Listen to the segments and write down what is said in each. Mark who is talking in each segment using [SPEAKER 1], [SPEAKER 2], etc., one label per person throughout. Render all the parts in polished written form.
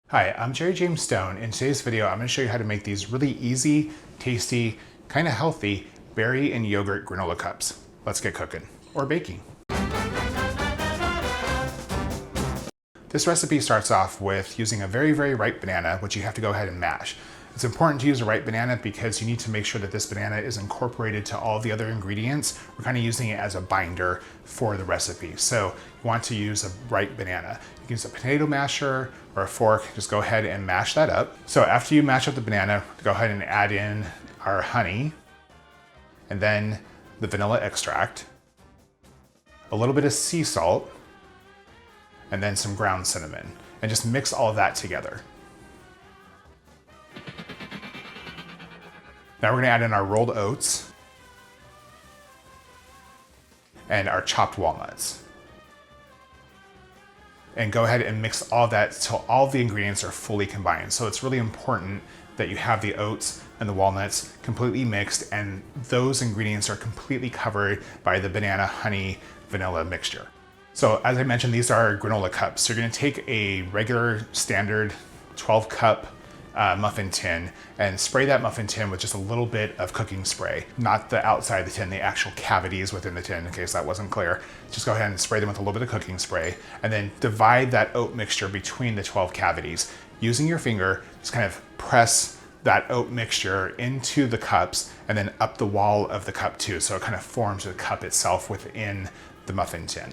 [SPEAKER 1] Hi, I'm Jerry James Stone. In today's video, I'm going to show you how to make these really easy, tasty, kind of healthy berry and yogurt granola cups. Let's get cooking, or baking. This recipe starts off with using a very, very ripe banana, which you have to go ahead and mash. It's important to use a ripe banana because you need to make sure that this banana is incorporated to all the other ingredients. We're kind of using it as a binder for the recipe. So you want to use a ripe banana. You can use a potato masher or a fork. Just go ahead and mash that up. So after you mash up the banana, go ahead and add in our honey, and then the vanilla extract, a little bit of sea salt, and then some ground cinnamon, and just mix all of that together. Now we're gonna add in our rolled oats and our chopped walnuts. And go ahead and mix all that till all the ingredients are fully combined. So it's really important that you have the oats and the walnuts completely mixed, and those ingredients are completely covered by the banana, honey, vanilla mixture. So as I mentioned, these are granola cups. So you're gonna take a regular standard 12 cup muffin tin and spray that muffin tin with just a little bit of cooking spray, not the outside of the tin, the actual cavities within the tin, in case that wasn't clear. Just go ahead and spray them with a little bit of cooking spray, and then divide that oat mixture between the 12 cavities. Using your finger, just kind of press that oat mixture into the cups and then up the wall of the cup too, so it kind of forms the cup itself within the muffin tin.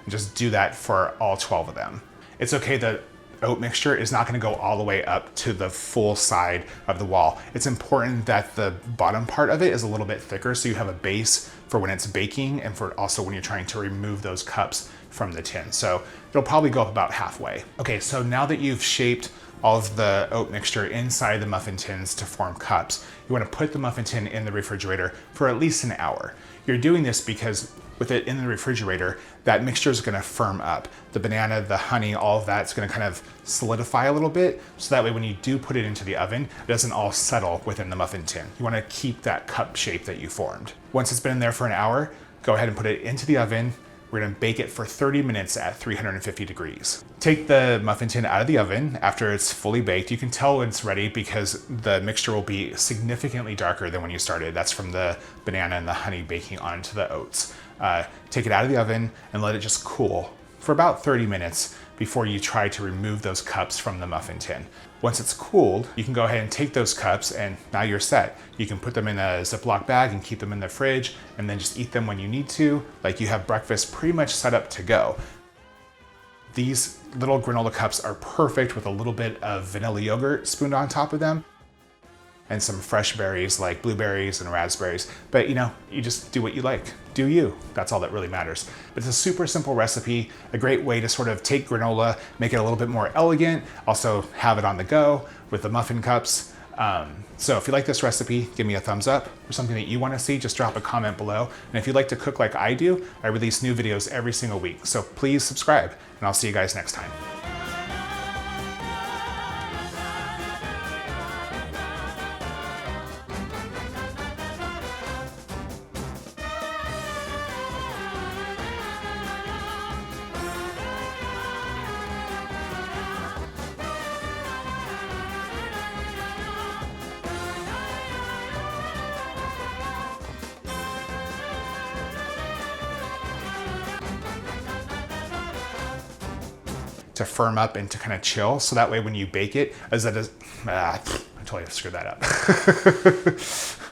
[SPEAKER 1] And just do that for all 12 of them. It's okay that oat mixture is not going to go all the way up to the full side of the wall. It's important that the bottom part of it is a little bit thicker, so you have a base for when it's baking and for also when you're trying to remove those cups from the tin. So it'll probably go up about halfway. Okay, so now that you've shaped all of the oat mixture inside the muffin tins to form cups, you want to put the muffin tin in the refrigerator for at least an hour. You're doing this because with it in the refrigerator, that mixture is going to firm up. The banana, the honey, all of that's going to kind of solidify a little bit, so that way when you do put it into the oven, it doesn't all settle within the muffin tin. You want to keep that cup shape that you formed. Once it's been in there for an hour, go ahead and put it into the oven. We're going to bake it for 30 minutes at 350 degrees. Take the muffin tin out of the oven after it's fully baked. You can tell when it's ready because the mixture will be significantly darker than when you started. That's from the banana and the honey baking onto the oats. Take it out of the oven and let it just cool for about 30 minutes before you try to remove those cups from the muffin tin. Once it's cooled, you can go ahead and take those cups and now you're set. You can put them in a Ziploc bag and keep them in the fridge and then just eat them when you need to, like you have breakfast pretty much set up to go. These little granola cups are perfect with a little bit of vanilla yogurt spooned on top of them and some fresh berries like blueberries and raspberries. But you know, you just do what you like. Do you. That's all that really matters. But it's a super simple recipe, a great way to sort of take granola, make it a little bit more elegant, also have it on the go with the muffin cups. So if you like this recipe, give me a thumbs up. Or something that you want to see, just drop a comment below. And if you like to cook like I do, I release new videos every single week. So please subscribe, and I'll see you guys next time. To firm up and to kind of chill, so that way when you bake it, I totally screwed that up.